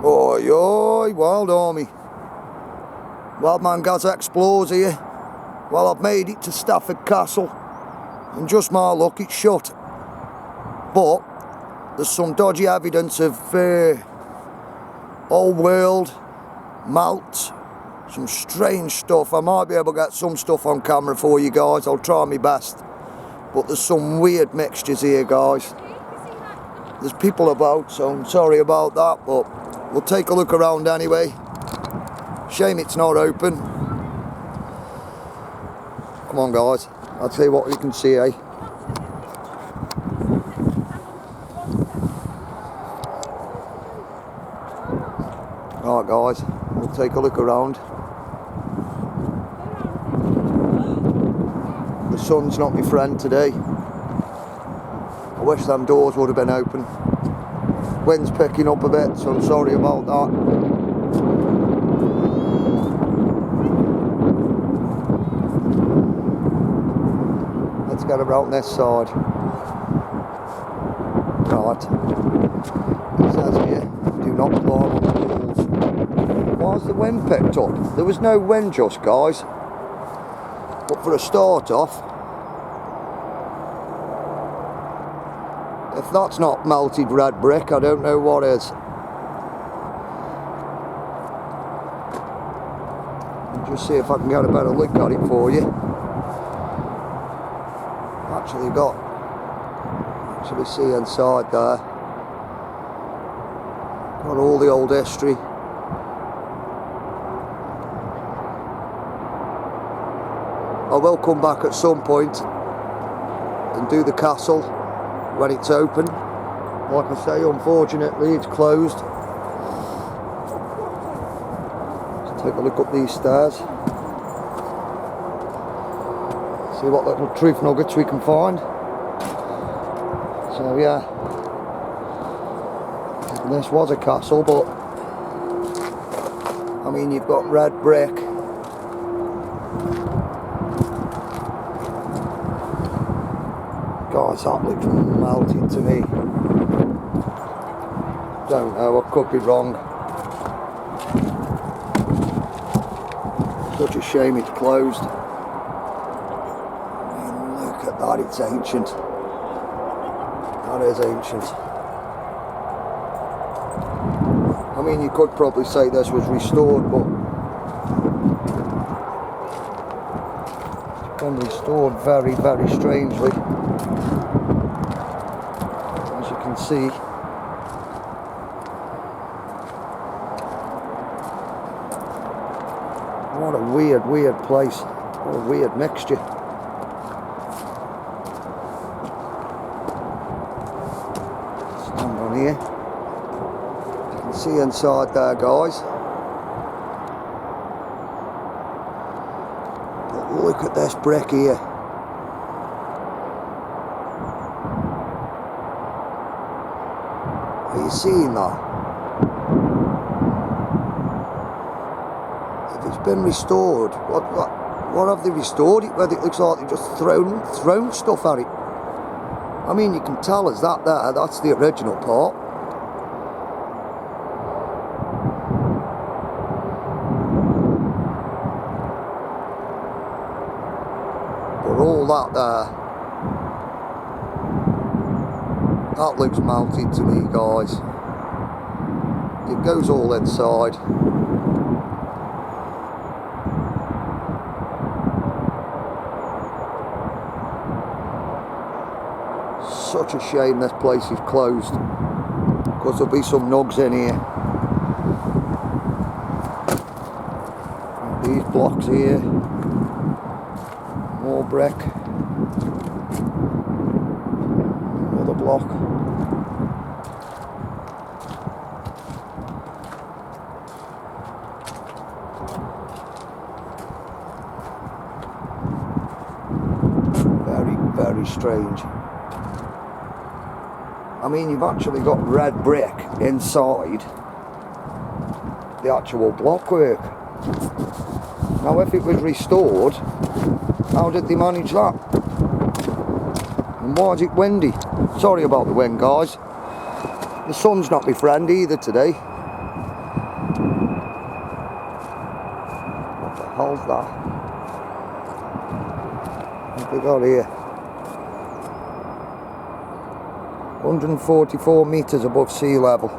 Oi, oi, WILDARMY. WILDMAN Gaza Explores here. Well, I've made it to Stafford Castle, and just my luck, it's shut. But there's some dodgy evidence of old world, malt, some strange stuff. I might be able to get some stuff on camera for you guys, I'll try my best. But there's some weird mixtures here, guys. There's people about, so I'm sorry about that, but we'll take a look around anyway. Shame it's not open. Come on, guys, I'll tell you what you can see, eh? Alright, guys, we'll take a look around. The sun's not my friend today. I wish them doors would have been open. Wind's picking up a bit, so I'm sorry about that. Let's get around this side. Right. It says here, do not climb on the walls. Why's the wind picked up? There was no wind just, guys. But for a start off, if that's not melted red brick, I don't know what is. I'll just see if I can get a better look at it for you. Actually see inside there. Got all the old history. I will come back at some point and do the castle when it's open. Like I say, unfortunately it's closed. Let's take a look up these stairs. See what little truth nuggets we can find. So yeah, this was a castle, but I mean, you've got red brick. Guys, that looks melted to me. Don't know, I could be wrong. Such a shame it's closed. I mean, look at that, it's ancient. That is ancient. I mean, you could probably say this was restored, but it's been restored very, very strangely. As you can see, what a weird, weird place. What a weird mixture. Stand on here. You can see inside there, guys. But look at this brick here. Are you seeing that? If it's been restored, what have they restored it with? It looks like they've just thrown stuff at it. I mean, you can tell us that there, that's the original part. But all that there, that looks melted to me, guys. It goes all inside. Such a shame this place is closed, because there'll be some nugs in here. These blocks here, more brick, another block. Very, very strange. I mean, you've actually got red brick inside the actual blockwork. Now, if it was restored, how did they manage that? And why is it windy? Sorry about the wind, guys. The sun's not my friend either today. hell's that? What have we got here? 144 metres above sea level.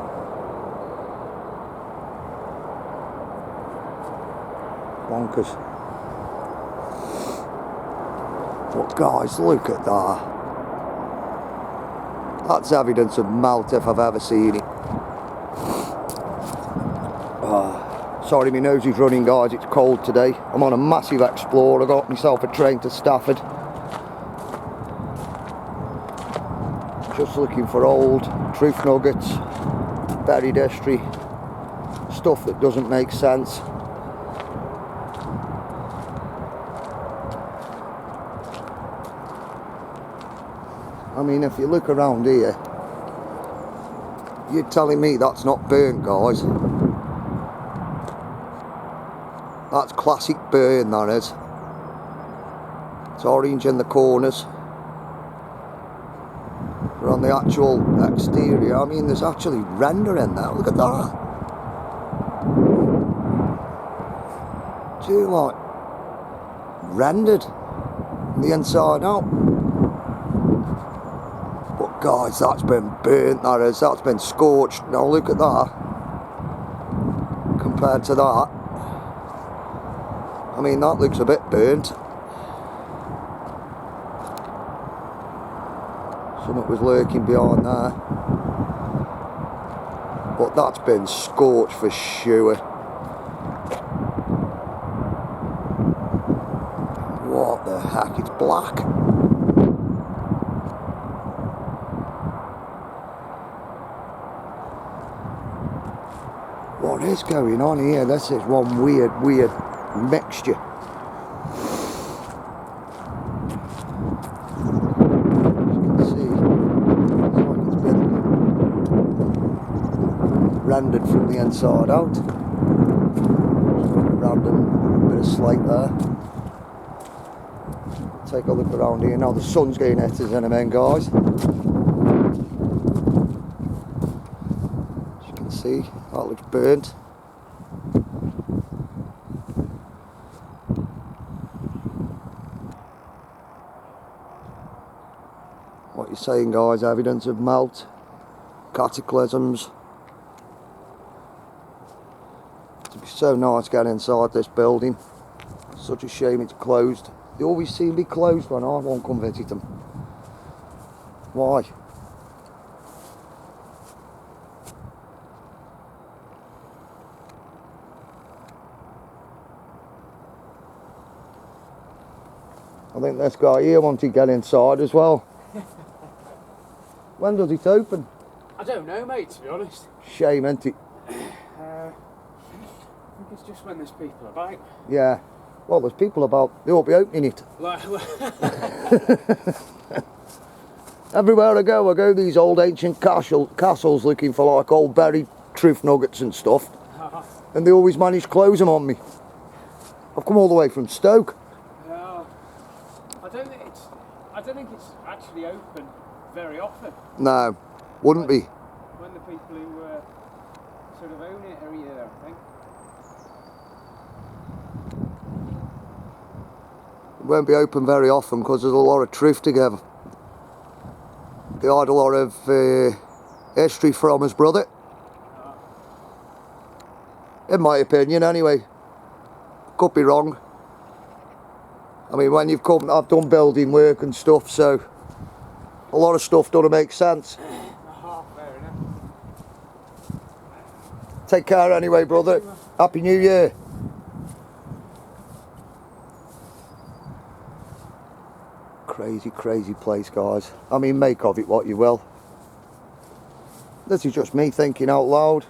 Bonkers. But guys, look at that. That's evidence of melt if I've ever seen it. Sorry, my nose is running, guys. It's cold today. I'm on a massive explorer. I got myself a train to Stafford. Just looking for old truth nuggets, buried history, stuff that doesn't make sense. I mean, if you look around here, you're telling me that's not burnt, guys. That's classic burn, that is. It's orange in the corners. But on the actual exterior, I mean, there's actually render in there. Look at that. Too, like, rendered from the inside out. But guys, that's been burnt, that is. That's been scorched. Now look at that. Compared to that. I mean, that looks a bit burnt. Something was lurking behind there. But that's been scorched for sure. What the heck? It's black. What is going on here? This is one weird mixture. Rendered from the inside out. Random bit of slate there. Take a look around here now. The sun's getting hit us in a minute, guys. As you can see, that looks burnt. What you're saying, guys? Evidence of melt, cataclysms. It'd be so nice getting inside this building. Such a shame it's closed. They always seem to be closed when I won't come visit them. Why? I think this guy here wanted to get inside as well. When does it open? I don't know, mate, to be honest. Shame, isn't it? I think it's just when there's people about. Yeah. Well, there's people about. They won't be opening it. Everywhere I go these old ancient castles looking for like old buried truth nuggets and stuff. And they always manage to close them on me. I've come all the way from Stoke. I don't think it's actually open very often. No, wouldn't be. When the people who sort of own it are here, I think. It won't be open very often because there's a lot of truth together. They had a lot of history from his brother. In my opinion, anyway. Could be wrong. I mean, when you've come, I've done building work and stuff, so a lot of stuff doesn't make sense. Fair enough. Take care anyway, brother. Happy New Year. Crazy place, guys. I mean, make of it what you will. This is just me thinking out loud.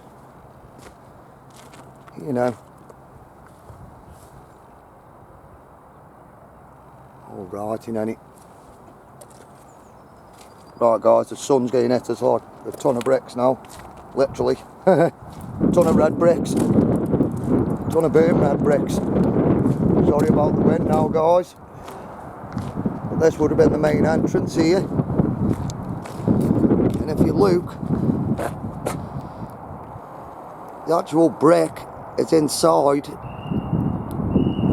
You know. All right, in any. Right, guys, the sun's getting hit us like a ton of bricks now. Literally. A ton of red bricks. A ton of burnt red bricks. Sorry about the wind now, guys. But this would have been the main entrance here. And if you look, the actual brick is inside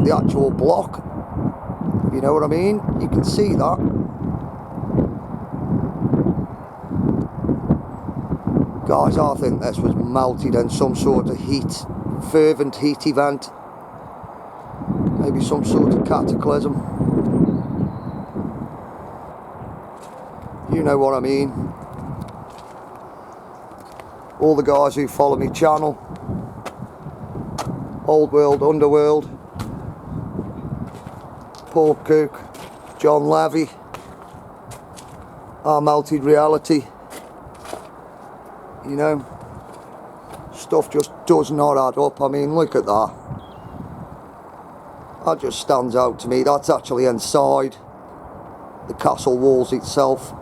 the actual block, you know what I mean. You can see that. Guys, I think this was melted in some sort of heat, fervent heat event. Maybe some sort of cataclysm. You know what I mean. All the guys who follow me channel, Old World, Underworld, Paul Cook, John Levy, Our Melted Reality, you know, stuff just does not add up. I mean, look at that. That just stands out to me. That's actually inside the castle walls itself.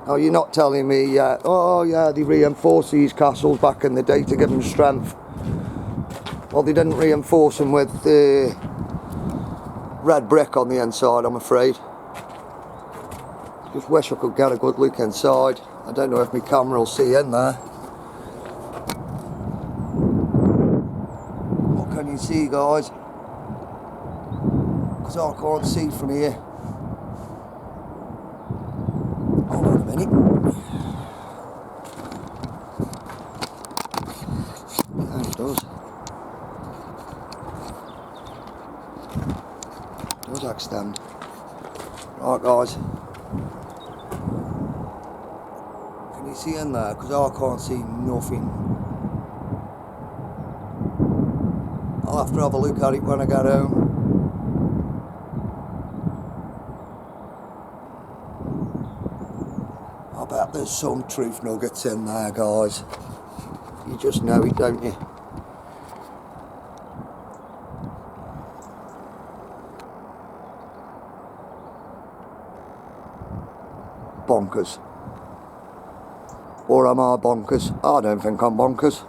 Now, you're not telling me, oh yeah, they reinforced these castles back in the day to give them strength. Well, they didn't reinforce them with red brick on the inside, I'm afraid. Just wish I could get a good look inside. I don't know if my camera will see in there. What can you see, guys? Because I can't see from here. Hold on a minute. Yeah, it does. It does extend. Right, guys. Can you see in there? Because I can't see nothing. I'll have to have a look at it when I get home. I bet there's some truth nuggets in there, guys. You just know it, don't you? Bonkers. Or am I bonkers? I don't think I'm bonkers.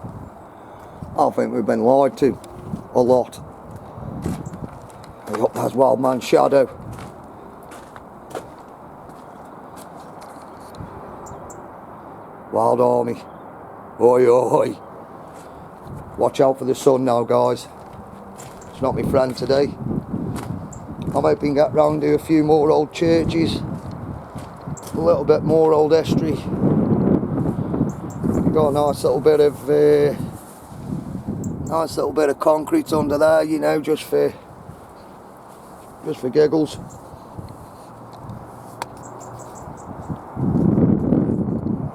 I think we've been lied to a lot. Up there's Wildman's shadow. WILDARMY. Oi oi. Watch out for the sun now, guys. It's not my friend today. I'm hoping to get round to a few more old churches. A little bit more old history. We've got a nice little bit of concrete under there, you know, just for giggles.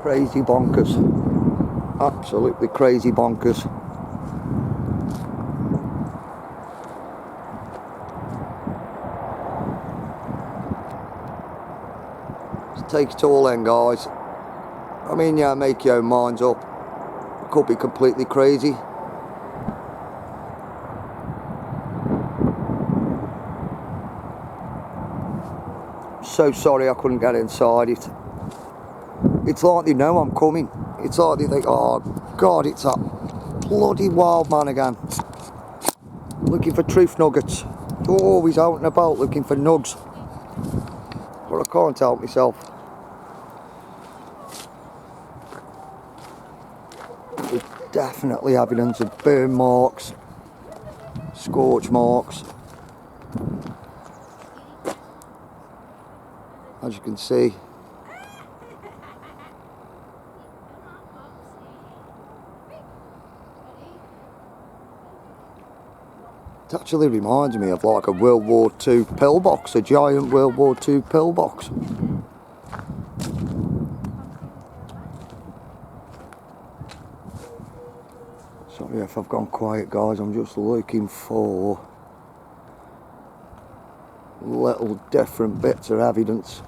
Crazy bonkers. Absolutely crazy bonkers. Just take it all in, guys. I mean, yeah, make your own minds up. It could be completely crazy. So sorry I couldn't get inside it. It's like they know I'm coming. It's like they think, oh God, it's that bloody Wildman again. Looking for truth nuggets. Always out and about looking for nugs. But I can't help myself. There's definitely evidence of burn marks, scorch marks. As you can see. It actually reminds me of like a World War II pillbox, a giant World War II pillbox. Sorry if I've gone quiet, guys, I'm just looking for little different bits of evidence.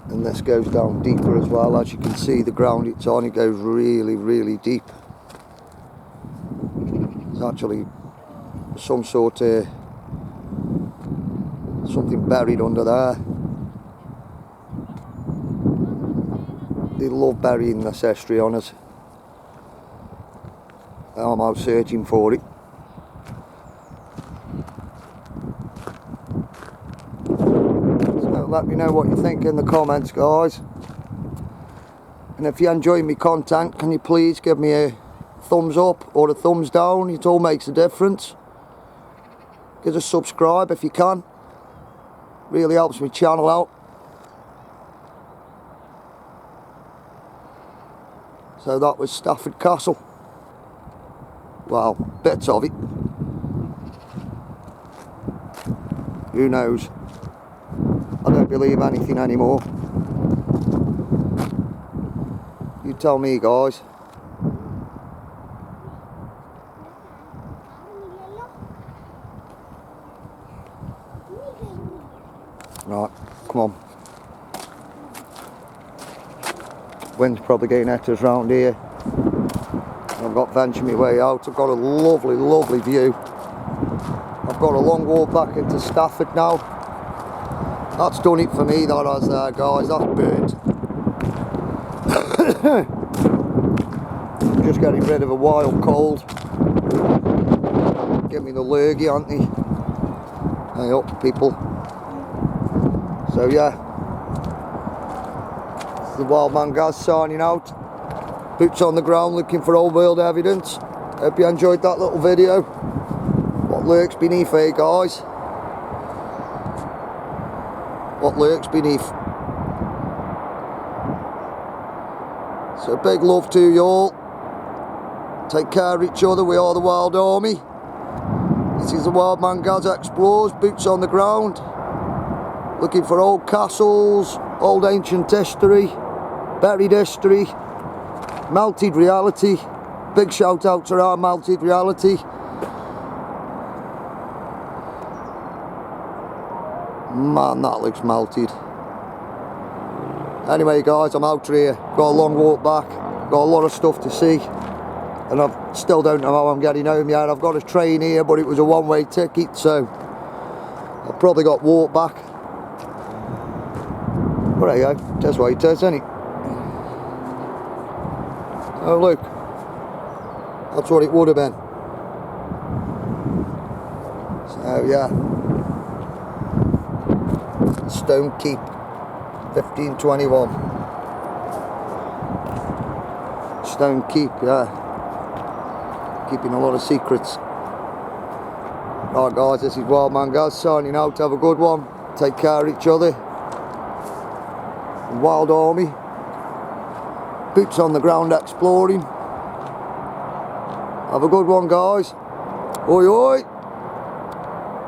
And this goes down deeper as well. As you can see, the ground it's on, it goes really, really deep. There's actually some sort of something buried under there. They love burying this history on us. I'm out searching for it. So let me know what you think in the comments, guys. And if you enjoy my content, can you please give me a thumbs up or a thumbs down. It all makes a difference. Give us a subscribe if you can. Really helps my channel out. So that was Stafford Castle. Well, bits of it. Who knows? I don't believe anything anymore. You tell me, guys. Right, come on. Wind's probably getting at us round here. I've got ventured my way out. I've got a lovely, lovely view. I've got a long walk back into Stafford now. That's done it for me, that has there, guys. That's burnt. Just getting rid of a wild cold. Give me the lurgy, aren't they? Hey up, people. So yeah, it's the Wildman Gaz signing out. Boots on the ground looking for old world evidence. Hope you enjoyed that little video. What lurks beneath here, guys? What lurks beneath? So big love to you all. Take care of each other. We are the Wild Army. This is the Wildman Gaz Explores. Boots on the ground. Looking for old castles, old ancient history, buried history, melted reality. Big shout out to our melted reality. Man, that looks melted. Anyway, guys, I'm out here. Got a long walk back. Got a lot of stuff to see. And I still don't know how I'm getting home yet. I've got a train here, but it was a one-way ticket, so I've probably got walk back. But there you go, that's what it is, isn't it? Oh look, that's what it would have been. So yeah, Stone Keep, 1521. Stone Keep, yeah. Keeping a lot of secrets. Right guys, this is Wildman Gaz signing out. Have a good one. Take care of each other. Wild Army. Boots on the ground exploring. Have a good one, guys. Oi oi.